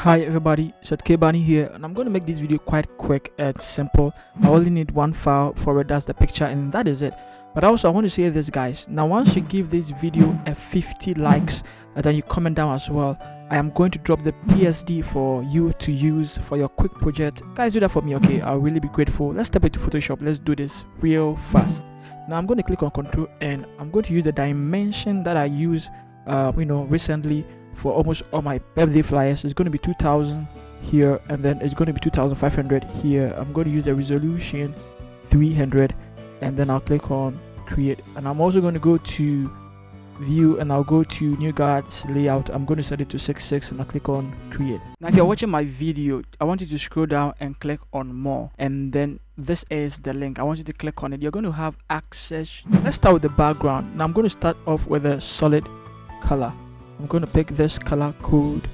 Hi everybody, Seth K Bani here, and I'm going to make this video quite quick and simple. I only need one file for it, that's the picture, and that is it. But also I want to say this, guys, now once you give this video a 50 likes and then you comment down as well, I am going to drop the PSD for you to use for your quick project. Guys, do that for me, okay? I'll really be grateful. Let's step into Photoshop. Let's do this real fast. Now I'm going to click on Control N. I'm going to use the dimension that I use recently for almost all my birthday flyers. It's going to be 2000 here, and then it's going to be 2500 here. I'm going to use the resolution 300, and then I'll click on create, and I'm also going to go to view, and I'll go to new guards layout. I'm going to set it to 6:6, and I'll click on create. Now if you're watching my video, I want you to scroll down and click on more, and then this is the link. I want you to click on it. You're going to have access. Let's start with the background. Now I'm going to start off with a solid color. I'm going to pick this color code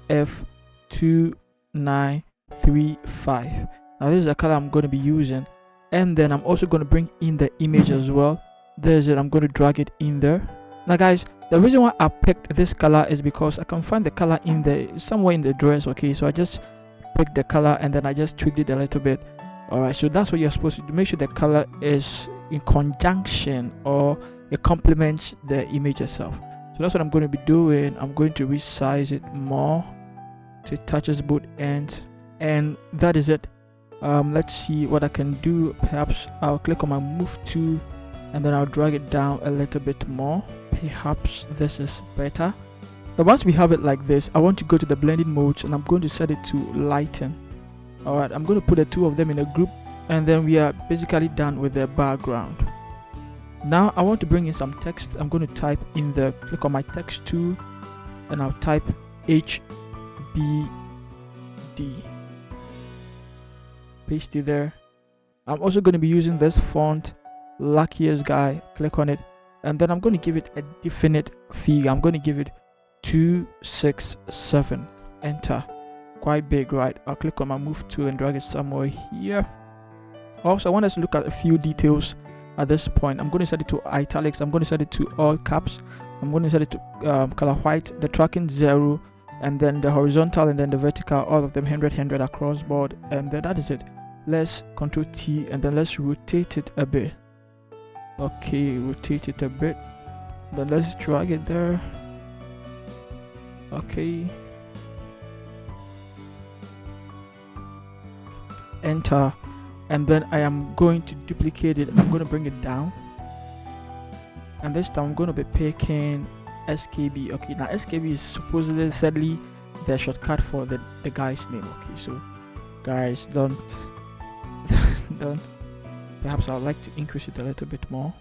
FF2935. Now this is the color I'm going to be using, and then I'm also going to bring in the image as well. There's it. I'm going to drag it in there. Now guys, the reason why I picked this color is because I can find the color in the somewhere in the dress. Okay, so I just picked the color and then I just tweaked it a little bit. Alright, so that's what you're supposed to do. Make sure the color is in conjunction or it complements the image itself. So that's what I'm going to be doing. I'm going to resize it more so it touches both ends, and that is it. Let's see what I can do. Perhaps I'll click on my move tool and then I'll drag it down a little bit more. Perhaps this is better. Now once we have it like this, I want to go to the blending modes, and I'm going to set it to lighten. Alright, I'm going to put the two of them in a group, and then we are basically done with the background. Now I want to bring in some text. I'm going to type in the click on my text tool, and I'll type HBD. Paste it there. I'm also going to be using this font, Luckiest Guy. Click on it, and then I'm going to give it a definite figure. I'm going to give it 267. Enter. Quite big, right? I'll click on my move tool and drag it somewhere here. Also, I want us to look at a few details. At this point, I'm going to set it to italics. I'm going to set it to all caps. I'm going to set it to color white, the tracking 0, and then the horizontal and then the vertical, all of them 100 across board, and then that is it. Let's Control T, and then let's rotate it a bit. Okay, rotate it a bit, then let's drag it there. Okay, enter. And then I am going to duplicate it. I'm going to bring it down, and this time I'm going to be picking SKB. Okay, now SKB is sadly the shortcut for the guy's name. Okay, so guys, don't perhaps I'd like to increase it a little bit more.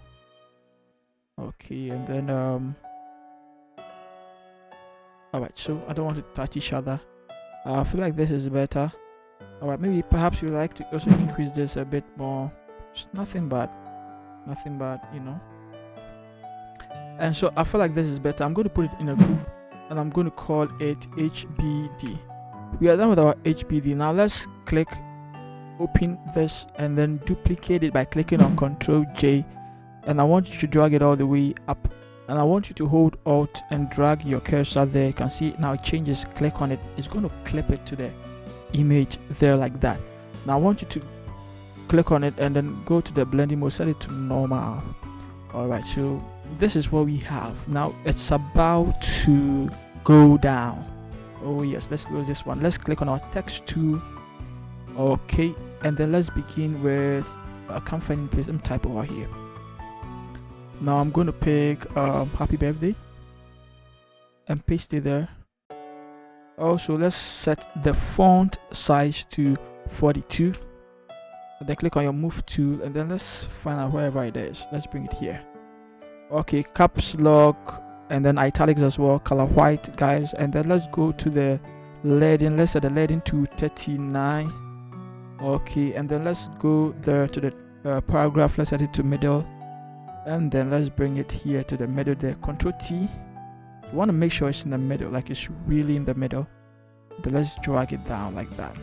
Okay, and then alright, so I don't want to touch each other. I feel like this is better. Alright, maybe perhaps you like to also increase this a bit more. It's nothing bad, you know. And so I feel like this is better. I'm going to put it in a group, and I'm going to call it HBD. We are done with our HBD. Now let's click open this and then duplicate it by clicking on Ctrl J, and I want you to drag it all the way up, and I want you to hold Alt and drag your cursor there. You can see now it changes. Click on it. It's going to clip it to the image there like that. Now I want you to click on it and then go to the blending mode, set it to normal. Alright, so this is what we have. Now it's about to go down. Oh yes, let's close this one. Let's click on our text tool. Okay, and then let's begin with I can't find any place. Let me type over here. Now I'm going to pick happy birthday and paste it there. Also, let's set the font size to 42, and then click on your move tool, and then let's find out wherever it is. Let's bring it here. Okay, caps lock, and then italics as well, color white, guys. And then let's go to the leading. Let's set the leading to 39. Okay, and then let's go there to the paragraph. Let's set it to middle, and then let's bring it here to the middle there. Control T. You want to make sure it's in the middle, like it's really in the middle. Then let's drag it down like that.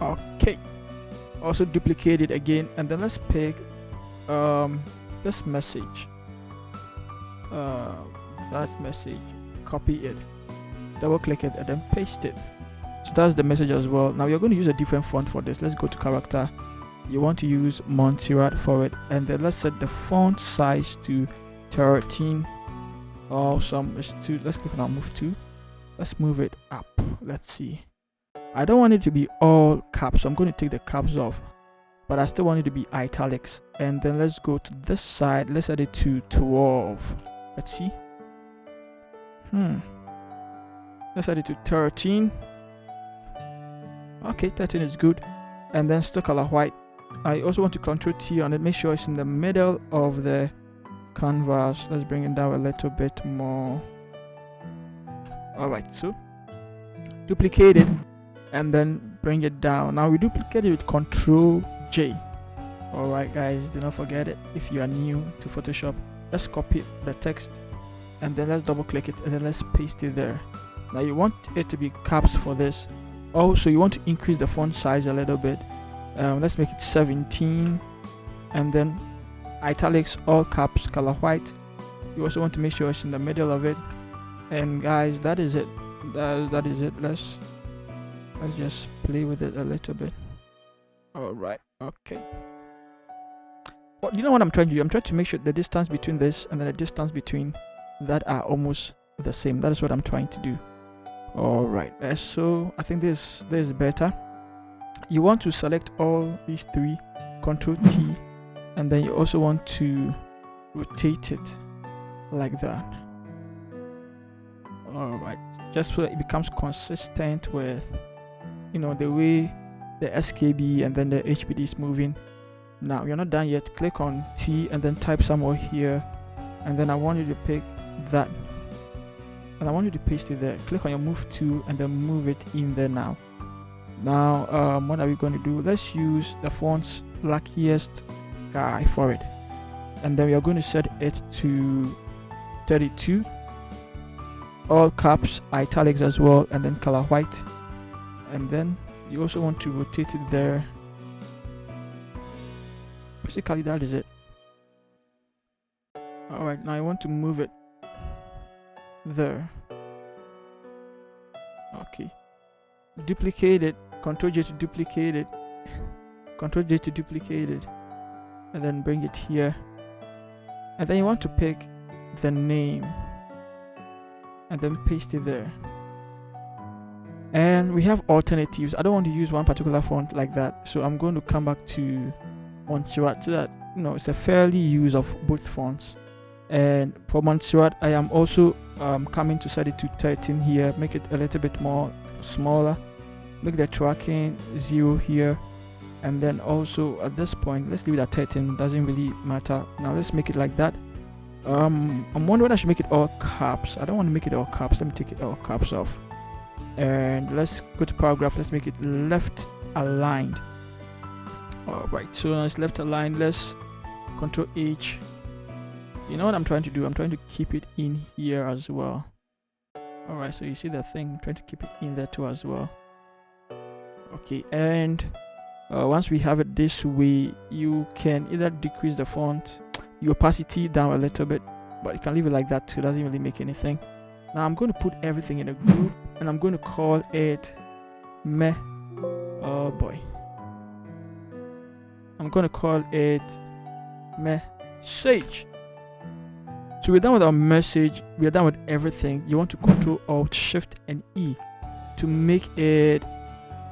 Okay, also duplicate it again, and then let's pick this message, that message, copy it, double click it, and then paste it. So that's the message as well. Now you're going to use a different font for this. Let's go to character. You want to use Montserrat for it, and then let's set the font size to 13. Awesome. Let's click on move to. Let's move it up. Let's see. I don't want it to be all caps, so I'm going to take the caps off, but I still want it to be italics. And then let's go to this side. Let's set it to 12. Let's see. Let's set it to 13. Okay, 13 is good. And then still color white. I also want to Control T on it. Make sure it's in the middle of the canvas. Let's bring it down a little bit more. Alright, so duplicate it and then bring it down. Now we duplicate it with Control J. Alright guys, do not forget it. If you are new to Photoshop, let's copy the text and then let's double click it and then let's paste it there. Now you want it to be caps for this. Also you want to increase the font size a little bit. Let's make it 17, and then italics, all caps, color white. You also want to make sure it's in the middle of it. And guys, that is it. That is it. Let's just play with it a little bit. All right. Okay. Well, you know what I'm trying to do? I'm trying to make sure the distance between this and then the distance between that are almost the same. That is what I'm trying to do. All right. So I think this is better. You want to select all these three, Control T, and then you also want to rotate it like that. Alright, just so that it becomes consistent with, you know, the way the SKB and then the HBD is moving. Now you're not done yet. Click on T and then type somewhere here, and then I want you to pick that and I want you to paste it there. Click on your move to and then move it in there. Now what are we going to do? Let's use the font's luckiest guy for it, and then we are going to set it to 32, all caps, italics as well, and then color white. And then you also want to rotate it there. Basically that is it. Alright, now I want to move it there. Okay, duplicate it, Ctrl J to duplicate it, Ctrl J to duplicate it, and then bring it here. And then you want to pick the name and then paste it there. And we have alternatives. I don't want to use one particular font like that, so I'm going to come back to Montserrat so that, you know, it's a fairly use of both fonts. And for Montserrat, I am also coming to set it to 13 here, make it a little bit more smaller, make the tracking 0 here, and then also at this point let's leave it at 13, doesn't really matter. Now let's make it like that. I'm wondering whether I should make it all caps. I don't want to make it all caps. Let me take it all caps off, and let's go to paragraph. Let's make it left aligned. Alright, so now it's left aligned. Let's Control H. You know what I'm trying to do? I'm trying to keep it in here as well. Alright, so you see the thing, I'm trying to keep it in there too as well. Okay, and once we have it this way, you can either decrease the font, the opacity down a little bit, but you can leave it like that too, doesn't really make anything. Now I'm going to put everything in a group, and I'm going to call it meh. Oh boy, I'm going to call it message. So we're done with our message, we're done with everything. You want to Control Alt Shift and E to make it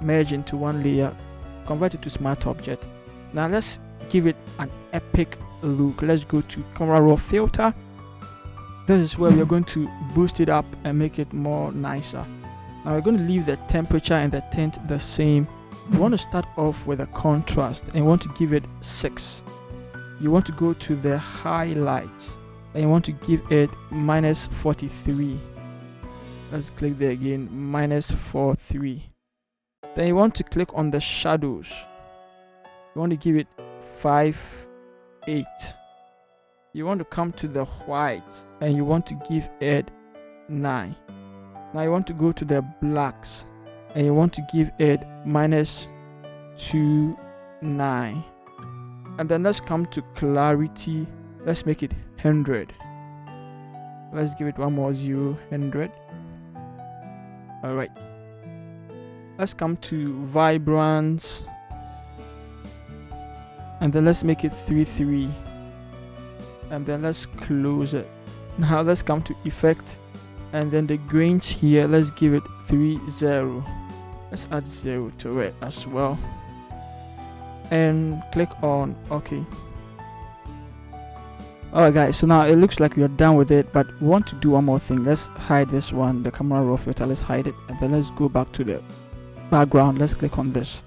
merge into one layer, convert it to smart object. Now let's give it an epic look. Let's go to camera raw filter. This is where we're going to boost it up and make it more nicer. Now we're going to leave the temperature and the tint the same. You want to start off with a contrast and you want to give it 6. You want to go to the highlights and you want to give it -43. Let's click there again, -43. Then you want to click on the shadows. You want to give it 5.8. You want to come to the white and you want to give it 9. Now you want to go to the blacks and you want to give it -2.9. And then let's come to clarity. Let's make it 100. Let's give it one more 0, 100. All right, let's come to vibrance, and then let's make it 3:3, and then let's close it. Now let's come to effect, and then the grains here, let's give it 3:0. Let's add 0 to it as well, and click on OK. Alright guys, so now it looks like we are done with it, but we want to do one more thing. Let's hide this one, the camera raw filter. Let's hide it, and then let's go back to the background. Let's click on this.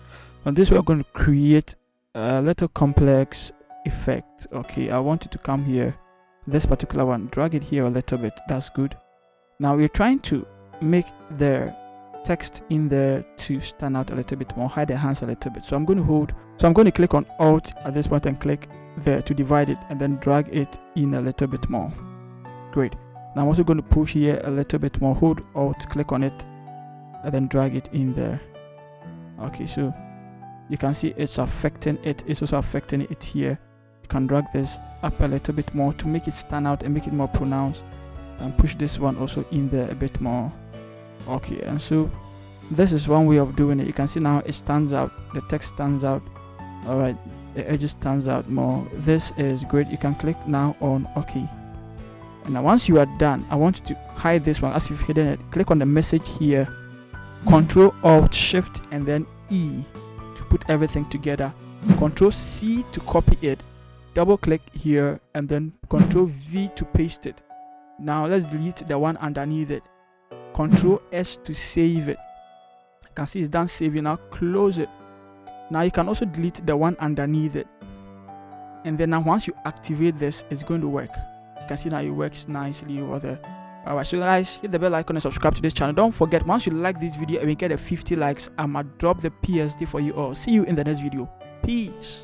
On this, we're going to create a little complex effect. Okay, I want you to come here, this particular one, drag it here a little bit. That's good. Now we're trying to make the text in there to stand out a little bit more, hide the hands a little bit. So I'm going to click on Alt at this point and click there to divide it, and then drag it in a little bit more. Great. Now I'm also going to push here a little bit more. Hold Alt, click on it, and then drag it in there. Okay, so you can see it's affecting it. It's also affecting it here. You can drag this up a little bit more to make it stand out and make it more pronounced, and push this one also in there a bit more. Okay, and so this is one way of doing it. You can see now it stands out, the text stands out. All right, the edges stands out more. This is great. You can click now on OK, and now once you are done, I want you to hide this one as you've hidden it. Click on the message here, Control Alt Shift and then E to put everything together, Control C to copy it, double click here, and then Control V to paste it. Now let's delete the one underneath it. Control S to save it. You can see it's done saving. Now close it. Now you can also delete the one underneath it, and then now once you activate this, it's going to work. You can see now it works nicely over there. Alright, so guys, hit the bell icon and subscribe to this channel. Don't forget, once you like this video and we get a 50 likes, I'ma drop the PSD for you all. See you in the next video. Peace.